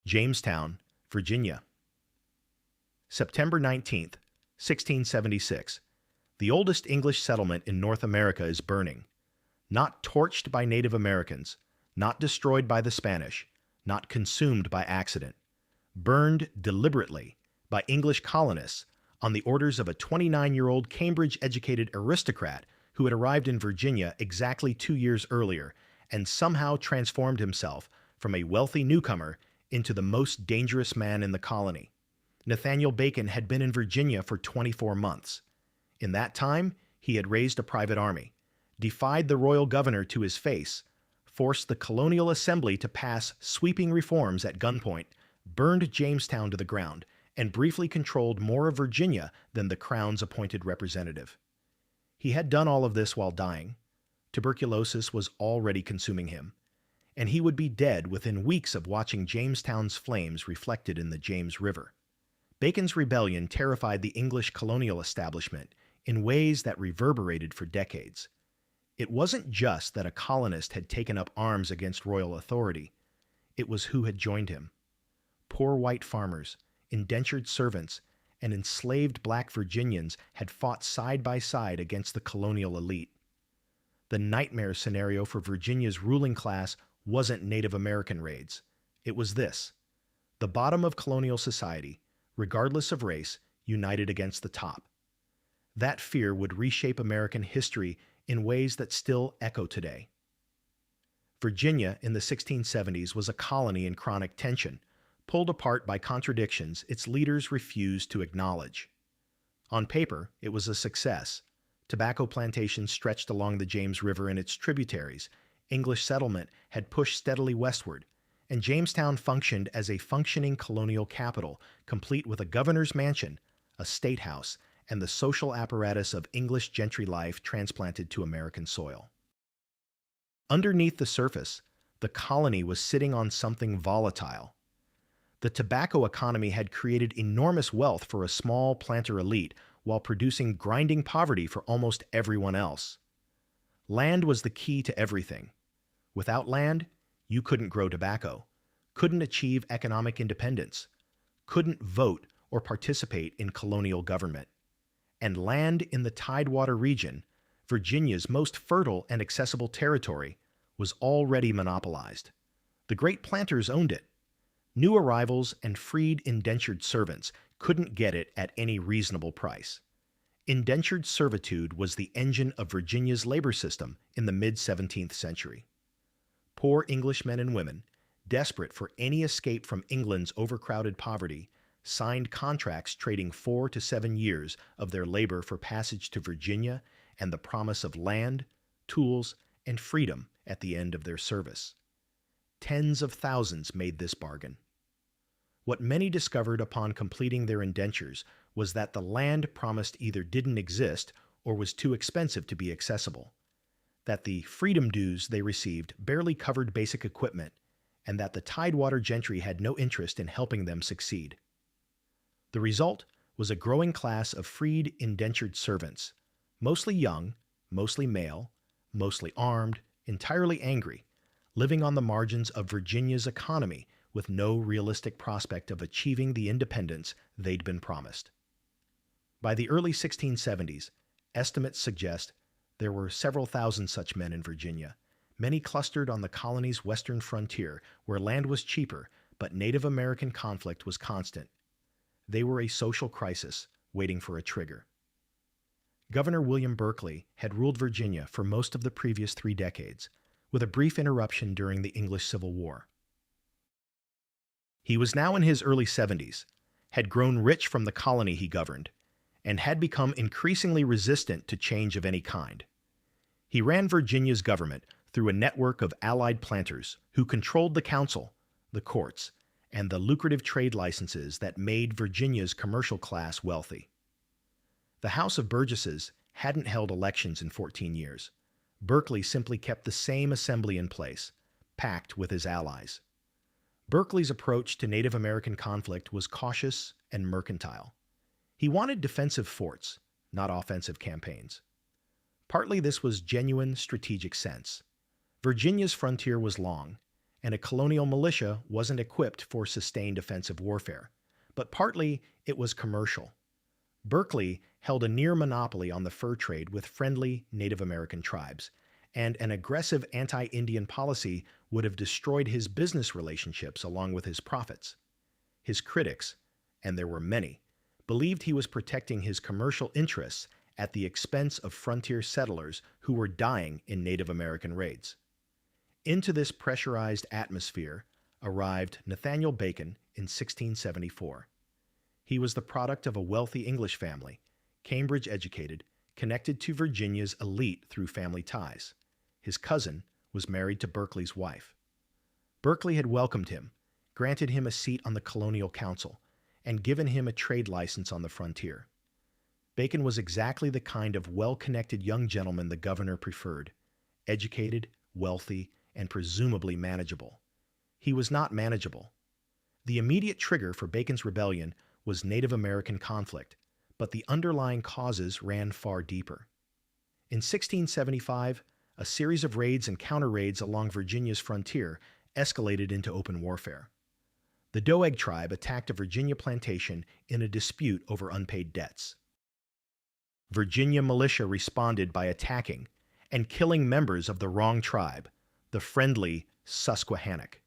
Jamestown, Virginia. September 19th, 1676. The oldest English settlement in North America is burning. Not torched by Native Americans, not destroyed by the Spanish, not consumed by accident. Burned deliberately by English colonists on the orders of a 29-year-old Cambridge-educated aristocrat who had arrived in Virginia exactly 2 years earlier and somehow transformed himself from a wealthy newcomer into the most dangerous man in the colony. Nathaniel Bacon had been in Virginia for 24 months. In that time, he had raised a private army, defied the royal governor to his face, forced the Colonial Assembly to pass sweeping reforms at gunpoint, burned Jamestown to the ground, and briefly controlled more of Virginia than the Crown's appointed representative. He had done all of this while dying. Tuberculosis was already consuming him, and he would be dead within weeks of watching Jamestown's flames reflected in the James River. Bacon's rebellion terrified the English colonial establishment in ways that reverberated for decades. It wasn't just that a colonist had taken up arms against royal authority. It was who had joined him. Poor white farmers, indentured servants, and enslaved Black Virginians had fought side by side against the colonial elite. The nightmare scenario for Virginia's ruling class wasn't Native American raids. It was this: the bottom of colonial society, regardless of race, united against the top. That fear would reshape American history in ways that still echo today. Virginia in the 1670s was a colony in chronic tension, pulled apart by contradictions its leaders refused to acknowledge. On paper, it was a success. Tobacco plantations stretched along the James River and its tributaries. English settlement had pushed steadily westward, and Jamestown functioned as a functioning colonial capital, complete with a governor's mansion, a state house, and the social apparatus of English gentry life transplanted to American soil. Underneath the surface, the colony was sitting on something volatile. The tobacco economy had created enormous wealth for a small planter elite while producing grinding poverty for almost everyone else. Land was the key to everything. Without land, you couldn't grow tobacco, couldn't achieve economic independence, couldn't vote or participate in colonial government. And land in the Tidewater region, Virginia's most fertile and accessible territory, was already monopolized. The great planters owned it. New arrivals and freed indentured servants couldn't get it at any reasonable price. Indentured servitude was the engine of Virginia's labor system in the mid-17th century. Poor English men and women, desperate for any escape from England's overcrowded poverty, signed contracts trading 4 to 7 years of their labor for passage to Virginia and the promise of land, tools, and freedom at the end of their service. Tens of thousands made this bargain. What many discovered upon completing their indentures was that the land promised either didn't exist or was too expensive to be accessible, that the freedom dues they received barely covered basic equipment, and that the Tidewater gentry had no interest in helping them succeed. The result was a growing class of freed indentured servants, mostly young, mostly male, mostly armed, entirely angry, living on the margins of Virginia's economy with no realistic prospect of achieving the independence they'd been promised. By the early 1670s, estimates suggest there were several thousand such men in Virginia, many clustered on the colony's western frontier where land was cheaper, but Native American conflict was constant. They were a social crisis waiting for a trigger. Governor William Berkeley had ruled Virginia for most of the previous 3 decades, with a brief interruption during the English Civil War. He was now in his early 70s, had grown rich from the colony he governed, and had become increasingly resistant to change of any kind. He ran Virginia's government through a network of allied planters who controlled the council, the courts, and the lucrative trade licenses that made Virginia's commercial class wealthy. The House of Burgesses hadn't held elections in 14 years. Berkeley simply kept the same assembly in place, packed with his allies. Berkeley's approach to Native American conflict was cautious and mercantile. He wanted defensive forts, not offensive campaigns. Partly this was genuine strategic sense. Virginia's frontier was long, and a colonial militia wasn't equipped for sustained offensive warfare, but partly it was commercial. Berkeley held a near monopoly on the fur trade with friendly Native American tribes, and an aggressive anti-Indian policy would have destroyed his business relationships along with his profits. His critics, and there were many, believed he was protecting his commercial interests at the expense of frontier settlers who were dying in Native American raids. Into this pressurized atmosphere arrived Nathaniel Bacon in 1674. He was the product of a wealthy English family, Cambridge educated, connected to Virginia's elite through family ties. His cousin was married to Berkeley's wife. Berkeley had welcomed him, granted him a seat on the Colonial Council, and given him a trade license on the frontier. Bacon was exactly the kind of well-connected young gentleman the governor preferred: educated, wealthy, and presumably manageable. He was not manageable. The immediate trigger for Bacon's rebellion was Native American conflict, but the underlying causes ran far deeper. In 1675, a series of raids and counter-raids along Virginia's frontier escalated into open warfare. The Doeg tribe attacked a Virginia plantation in a dispute over unpaid debts. Virginia militia responded by attacking and killing members of the wrong tribe, the friendly Susquehannock.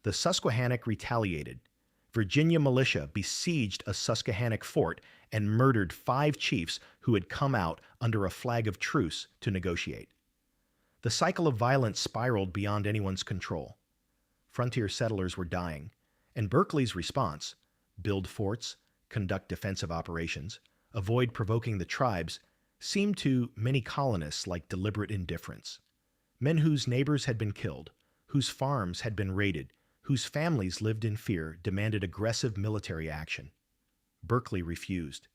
The Susquehannock retaliated. Virginia militia besieged a Susquehannock fort and murdered 5 chiefs who had come out under a flag of truce to negotiate. The cycle of violence spiraled beyond anyone's control. Frontier settlers were dying, and Berkeley's response, build forts, conduct defensive operations, avoid provoking the tribes, seemed to many colonists like deliberate indifference. Men whose neighbors had been killed, whose farms had been raided, whose families lived in fear, demanded aggressive military action. Berkeley refused.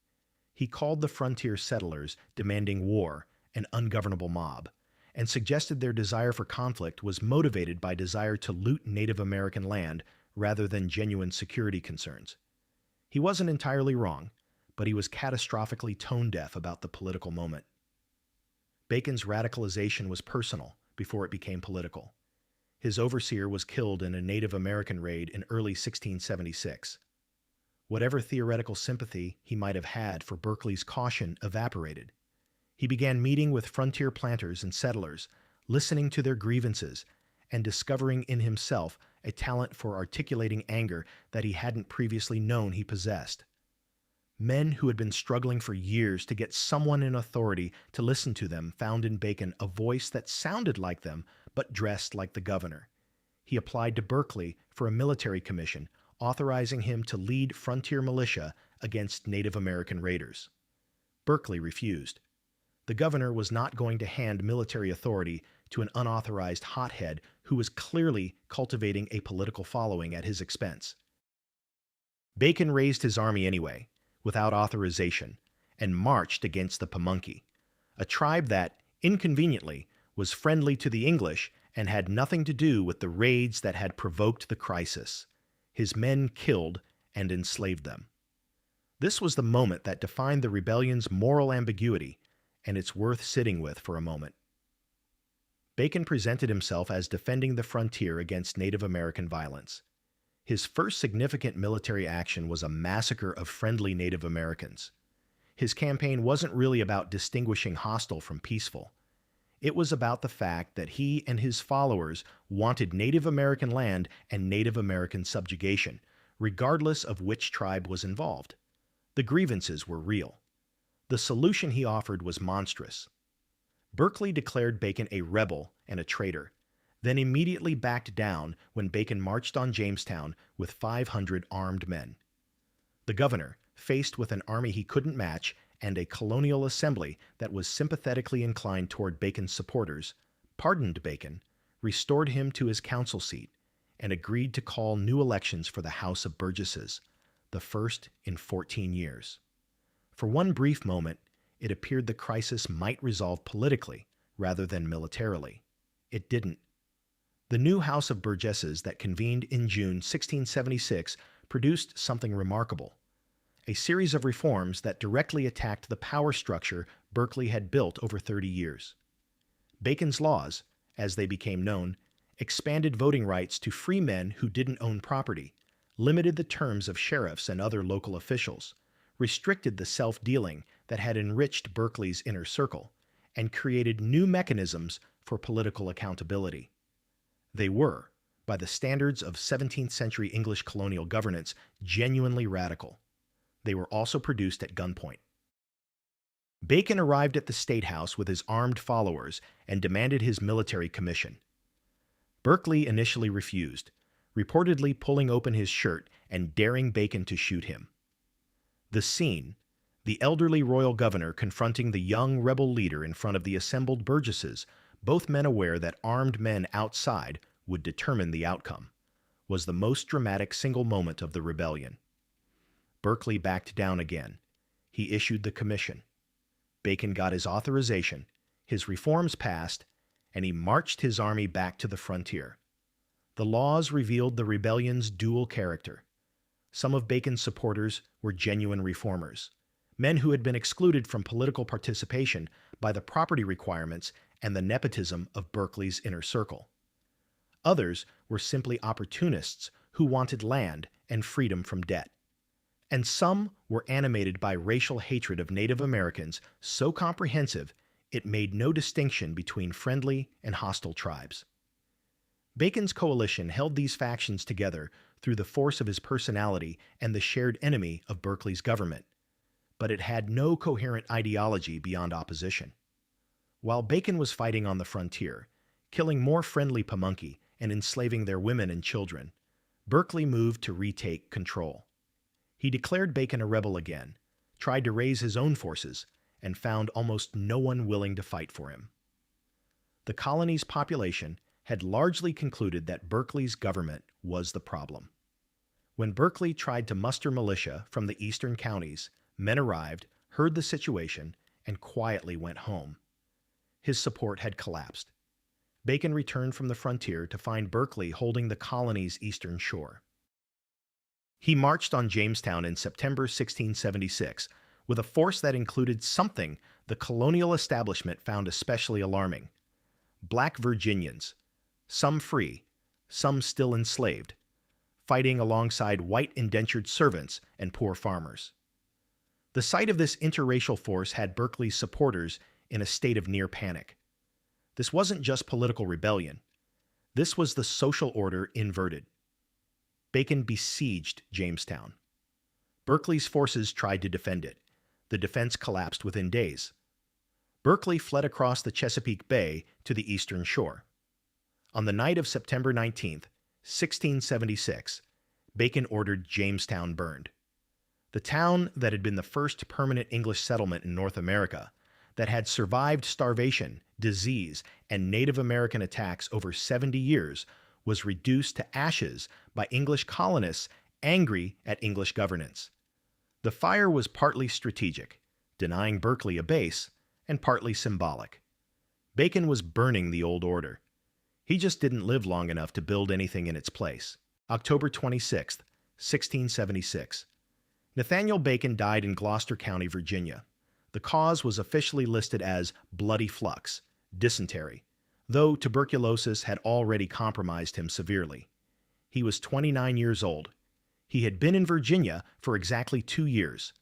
He called the frontier settlers demanding war an ungovernable mob, and suggested their desire for conflict was motivated by desire to loot Native American land rather than genuine security concerns. He wasn't entirely wrong, but he was catastrophically tone-deaf about the political moment. Bacon's radicalization was personal before it became political. His overseer was killed in a Native American raid in early 1676. Whatever theoretical sympathy he might have had for Berkeley's caution evaporated. He began meeting with frontier planters and settlers, listening to their grievances, and discovering in himself a talent for articulating anger that he hadn't previously known he possessed. Men who had been struggling for years to get someone in authority to listen to them found in Bacon a voice that sounded like them but dressed like the governor. He applied to Berkeley for a military commission, authorizing him to lead frontier militia against Native American raiders. Berkeley refused. The governor was not going to hand military authority to an unauthorized hothead who was clearly cultivating a political following at his expense. Bacon raised his army anyway, without authorization, and marched against the Pamunkey, a tribe that, inconveniently, was friendly to the English and had nothing to do with the raids that had provoked the crisis. His men killed and enslaved them. This was the moment that defined the rebellion's moral ambiguity, and it's worth sitting with for a moment. Bacon presented himself as defending the frontier against Native American violence. His first significant military action was a massacre of friendly Native Americans. His campaign wasn't really about distinguishing hostile from peaceful. It was about the fact that he and his followers wanted Native American land and Native American subjugation, regardless of which tribe was involved. The grievances were real. The solution he offered was monstrous. Berkeley declared Bacon a rebel and a traitor, then immediately backed down when Bacon marched on Jamestown with 500 armed men. The governor, faced with an army he couldn't match and a colonial assembly that was sympathetically inclined toward Bacon's supporters, pardoned Bacon, restored him to his council seat, and agreed to call new elections for the House of Burgesses, the first in 14 years. For one brief moment, it appeared the crisis might resolve politically rather than militarily. It didn't. The new House of Burgesses that convened in June 1676 produced something remarkable: a series of reforms that directly attacked the power structure Berkeley had built over 30 years. Bacon's laws, as they became known, expanded voting rights to free men who didn't own property, limited the terms of sheriffs and other local officials, restricted the self-dealing that had enriched Berkeley's inner circle, and created new mechanisms for political accountability. They were, by the standards of 17th century English colonial governance, genuinely radical. They were also produced at gunpoint. Bacon arrived at the State House with his armed followers and demanded his military commission. Berkeley initially refused, reportedly pulling open his shirt and daring Bacon to shoot him. The scene, the elderly royal governor confronting the young rebel leader in front of the assembled burgesses, both men aware that armed men outside would determine the outcome, was the most dramatic single moment of the rebellion. Berkeley backed down again. He issued the commission. Bacon got his authorization, his reforms passed, and he marched his army back to the frontier. The laws revealed the rebellion's dual character. Some of Bacon's supporters were genuine reformers, men who had been excluded from political participation by the property requirements and the nepotism of Berkeley's inner circle. Others were simply opportunists who wanted land and freedom from debt. And some were animated by racial hatred of Native Americans so comprehensive it made no distinction between friendly and hostile tribes. Bacon's coalition held these factions together through the force of his personality and the shared enemy of Berkeley's government, but it had no coherent ideology beyond opposition. While Bacon was fighting on the frontier, killing more friendly Pamunkey and enslaving their women and children, Berkeley moved to retake control. He declared Bacon a rebel again, tried to raise his own forces, and found almost no one willing to fight for him. The colony's population had largely concluded that Berkeley's government was the problem. When Berkeley tried to muster militia from the eastern counties, men arrived, heard the situation, and quietly went home. His support had collapsed. Bacon returned from the frontier to find Berkeley holding the colony's eastern shore. He marched on Jamestown in September 1676 with a force that included something the colonial establishment found especially alarming: Black Virginians, some free, some still enslaved, fighting alongside white indentured servants and poor farmers. The sight of this interracial force had Berkeley's supporters in a state of near panic. This wasn't just political rebellion. This was the social order inverted. Bacon besieged Jamestown. Berkeley's forces tried to defend it. The defense collapsed within days. Berkeley fled across the Chesapeake Bay to the eastern shore. On the night of September 19, 1676, Bacon ordered Jamestown burned. The town that had been the first permanent English settlement in North America, that had survived starvation, disease, and Native American attacks over 70 years, was reduced to ashes by English colonists angry at English governance. The fire was partly strategic, denying Berkeley a base, and partly symbolic. Bacon was burning the old order. He just didn't live long enough to build anything in its place. October 26, 1676. Nathaniel Bacon died in Gloucester County, Virginia. The cause was officially listed as bloody flux, dysentery, though tuberculosis had already compromised him severely. He was 29 years old. He had been in Virginia for exactly 2 years.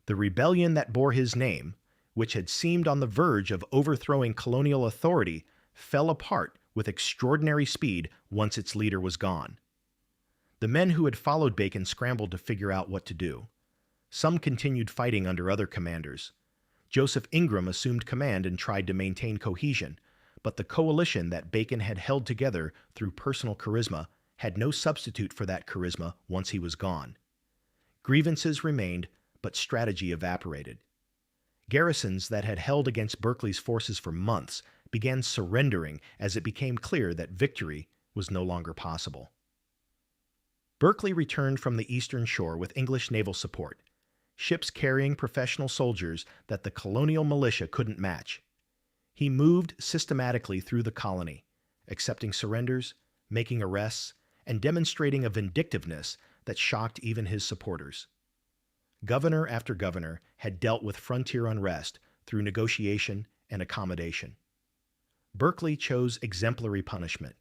The rebellion that bore his name, which had seemed on the verge of overthrowing colonial authority, fell apart with extraordinary speed once its leader was gone. The men who had followed Bacon scrambled to figure out what to do. Some continued fighting under other commanders. Joseph Ingram assumed command and tried to maintain cohesion, but the coalition that Bacon had held together through personal charisma had no substitute for that charisma once he was gone. Grievances remained, but strategy evaporated. Garrisons that had held against Berkeley's forces for months began surrendering as it became clear that victory was no longer possible. Berkeley returned from the eastern shore with English naval support, ships carrying professional soldiers that the colonial militia couldn't match. He moved systematically through the colony, accepting surrenders, making arrests, and demonstrating a vindictiveness that shocked even his supporters. Governor after governor had dealt with frontier unrest through negotiation and accommodation. Berkeley chose exemplary punishment.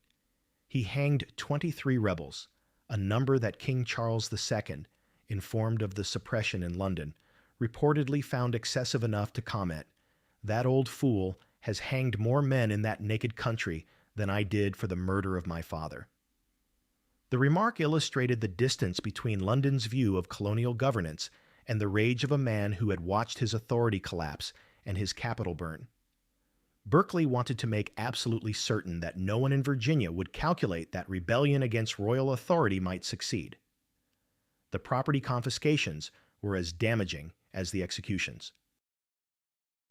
He hanged 23 rebels, a number that King Charles II, informed of the suppression in London, reportedly found excessive enough to comment, "That old fool has hanged more men in that naked country than I did for the murder of my father." The remark illustrated the distance between London's view of colonial governance and the rage of a man who had watched his authority collapse and his capital burn. Berkeley wanted to make absolutely certain that no one in Virginia would calculate that rebellion against royal authority might succeed. The property confiscations were as damaging as the executions.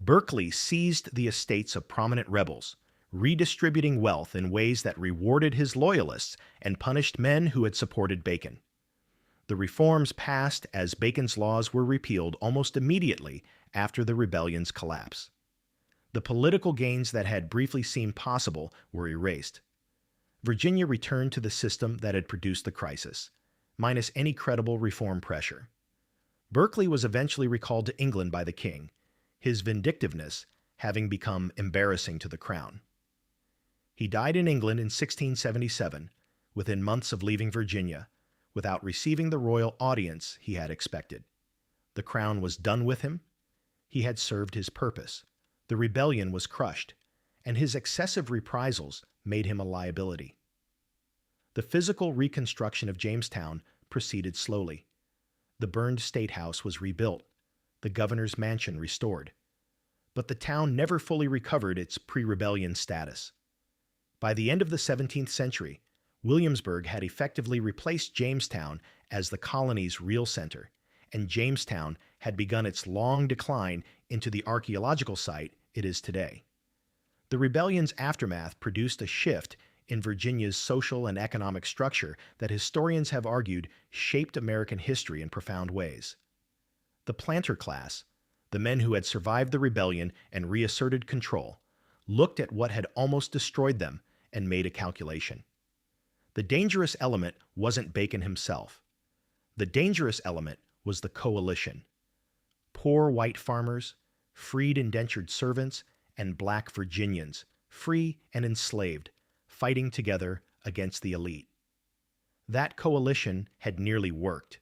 Berkeley seized the estates of prominent rebels, redistributing wealth in ways that rewarded his loyalists and punished men who had supported Bacon. The reforms passed as Bacon's laws were repealed almost immediately after the rebellion's collapse. The political gains that had briefly seemed possible were erased. Virginia returned to the system that had produced the crisis, minus any credible reform pressure. Berkeley was eventually recalled to England by the king, his vindictiveness having become embarrassing to the crown. He died in England in 1677, within months of leaving Virginia, without receiving the royal audience he had expected. The crown was done with him. He had served his purpose. The rebellion was crushed, and his excessive reprisals made him a liability. The physical reconstruction of Jamestown proceeded slowly. The burned State House was rebuilt, the governor's mansion restored. But the town never fully recovered its pre-rebellion status. By the end of the 17th century, Williamsburg had effectively replaced Jamestown as the colony's real center, and Jamestown had begun its long decline into the archaeological site it is today. The rebellion's aftermath produced a shift in Virginia's social and economic structure that historians have argued shaped American history in profound ways. The planter class, the men who had survived the rebellion and reasserted control, looked at what had almost destroyed them and made a calculation. The dangerous element wasn't Bacon himself. The dangerous element was the coalition. Poor white farmers, freed indentured servants, and Black Virginians, free and enslaved, fighting together against the elite. That coalition had nearly worked.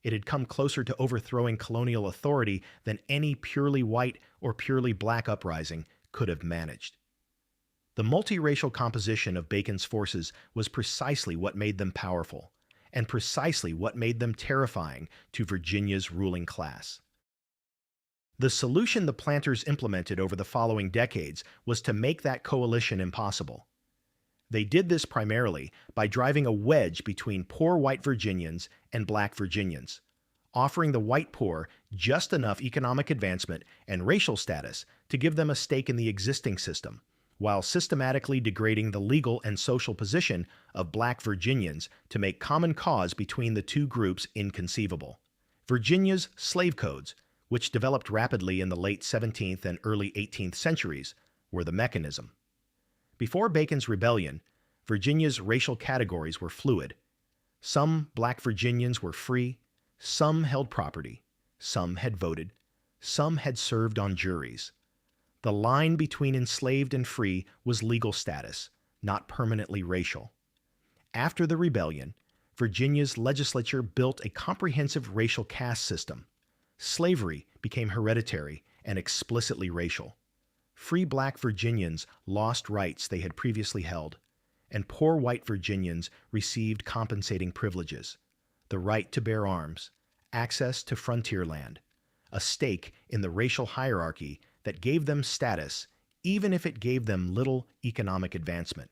It had come closer to overthrowing colonial authority than any purely white or purely black uprising could have managed. The multiracial composition of Bacon's forces was precisely what made them powerful, and precisely what made them terrifying to Virginia's ruling class. The solution the planters implemented over the following decades was to make that coalition impossible. They did this primarily by driving a wedge between poor white Virginians and Black Virginians, offering the white poor just enough economic advancement and racial status to give them a stake in the existing system, while systematically degrading the legal and social position of Black Virginians to make common cause between the two groups inconceivable. Virginia's slave codes, which developed rapidly in the late 17th and early 18th centuries, were the mechanism. Before Bacon's rebellion, Virginia's racial categories were fluid. Some Black Virginians were free, some held property, some had voted, some had served on juries. The line between enslaved and free was legal status, not permanently racial. After the rebellion, Virginia's legislature built a comprehensive racial caste system. Slavery became hereditary and explicitly racial. Free Black Virginians lost rights they had previously held, and poor white Virginians received compensating privileges: the right to bear arms, access to frontier land, a stake in the racial hierarchy that gave them status even if it gave them little economic advancement.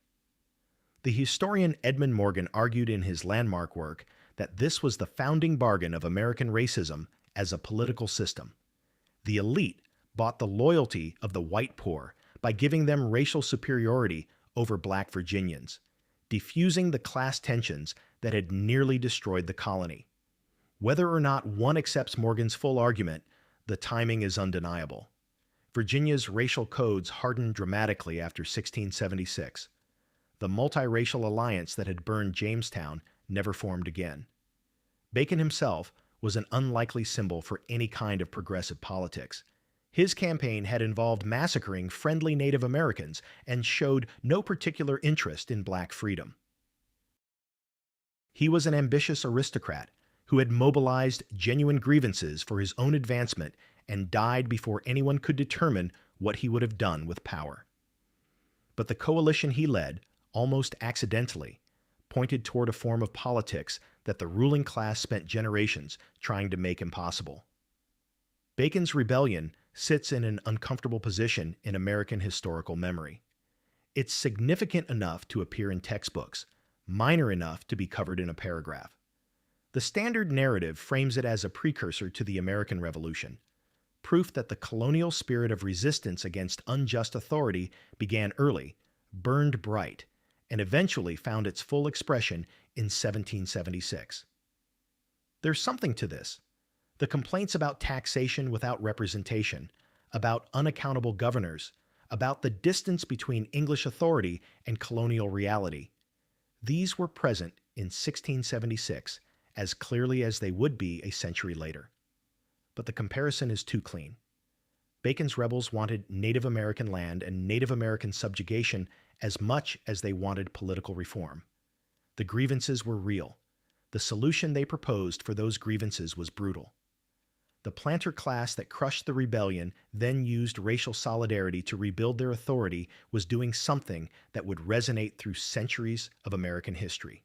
The historian Edmund Morgan argued in his landmark work that this was the founding bargain of American racism as a political system. The elite bought the loyalty of the white poor by giving them racial superiority over Black Virginians, diffusing the class tensions that had nearly destroyed the colony. Whether or not one accepts Morgan's full argument, the timing is undeniable. Virginia's racial codes hardened dramatically after 1676. The multiracial alliance that had burned Jamestown never formed again. Bacon himself was an unlikely symbol for any kind of progressive politics. His campaign had involved massacring friendly Native Americans and showed no particular interest in Black freedom. He was an ambitious aristocrat who had mobilized genuine grievances for his own advancement and died before anyone could determine what he would have done with power. But the coalition he led, almost accidentally, pointed toward a form of politics that the ruling class spent generations trying to make impossible. Bacon's rebellion sits in an uncomfortable position in American historical memory. It's significant enough to appear in textbooks, minor enough to be covered in a paragraph. The standard narrative frames it as a precursor to the American Revolution, proof that the colonial spirit of resistance against unjust authority began early, burned bright, and eventually found its full expression in 1776. There's something to this. The complaints about taxation without representation, about unaccountable governors, about the distance between English authority and colonial reality. These were present in 1676 as clearly as they would be a century later. But the comparison is too clean. Bacon's rebels wanted Native American land and Native American subjugation as much as they wanted political reform. The grievances were real. The solution they proposed for those grievances was brutal. The planter class that crushed the rebellion then used racial solidarity to rebuild their authority was doing something that would resonate through centuries of American history.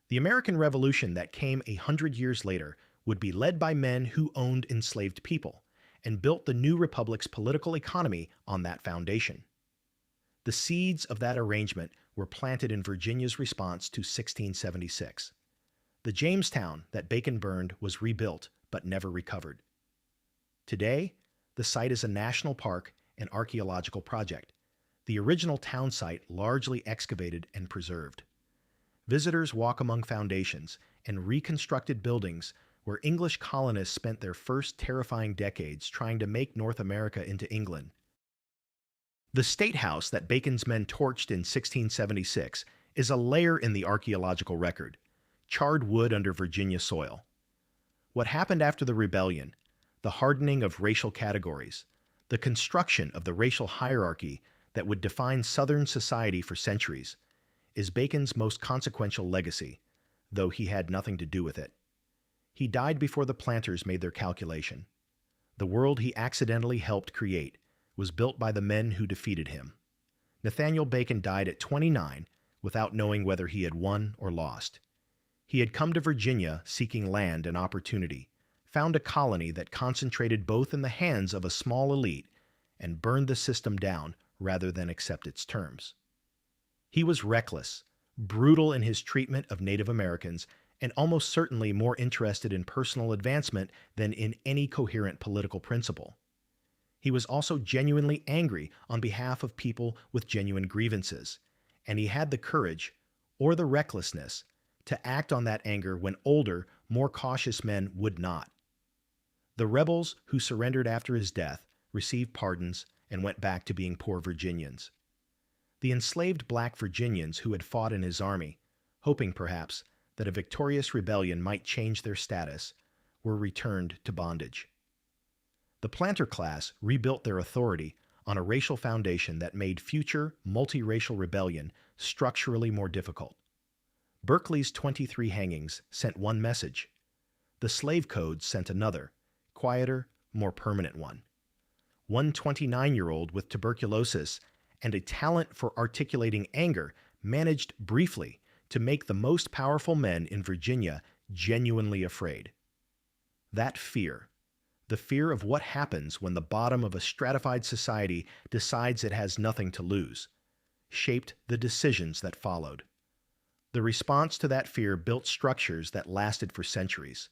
The American Revolution that came 100 years later would be led by men who owned enslaved people and built the new republic's political economy on that foundation. The seeds of that arrangement were planted in Virginia's response to 1676. The Jamestown that Bacon burned was rebuilt but never recovered. Today, the site is a national park and archaeological project, the original town site largely excavated and preserved. Visitors walk among foundations and reconstructed buildings where English colonists spent their first terrifying decades trying to make North America into England. The State House that Bacon's men torched in 1676 is a layer in the archaeological record, charred wood under Virginia soil. What happened after the rebellion, the hardening of racial categories, the construction of the racial hierarchy that would define Southern society for centuries, is Bacon's most consequential legacy, though he had nothing to do with it. He died before the planters made their calculation. The world he accidentally helped create was built by the men who defeated him. Nathaniel Bacon died at 29 without knowing whether he had won or lost. He had come to Virginia seeking land and opportunity, found a colony that concentrated both in the hands of a small elite, and burned the system down rather than accept its terms. He was reckless, brutal in his treatment of Native Americans, and almost certainly more interested in personal advancement than in any coherent political principle. He was also genuinely angry on behalf of people with genuine grievances, and he had the courage, or the recklessness, to act on that anger when older, more cautious men would not. The rebels who surrendered after his death received pardons and went back to being poor Virginians. The enslaved Black Virginians who had fought in his army, hoping perhaps that a victorious rebellion might change their status, were returned to bondage. The planter class rebuilt their authority on a racial foundation that made future multiracial rebellion structurally more difficult. Berkeley's 23 hangings sent one message. The slave code sent another, quieter, more permanent one. One 29-year-old with tuberculosis and a talent for articulating anger managed briefly to make the most powerful men in Virginia genuinely afraid. That fear, the fear of what happens when the bottom of a stratified society decides it has nothing to lose, shaped the decisions that followed. The response to that fear built structures that lasted for centuries.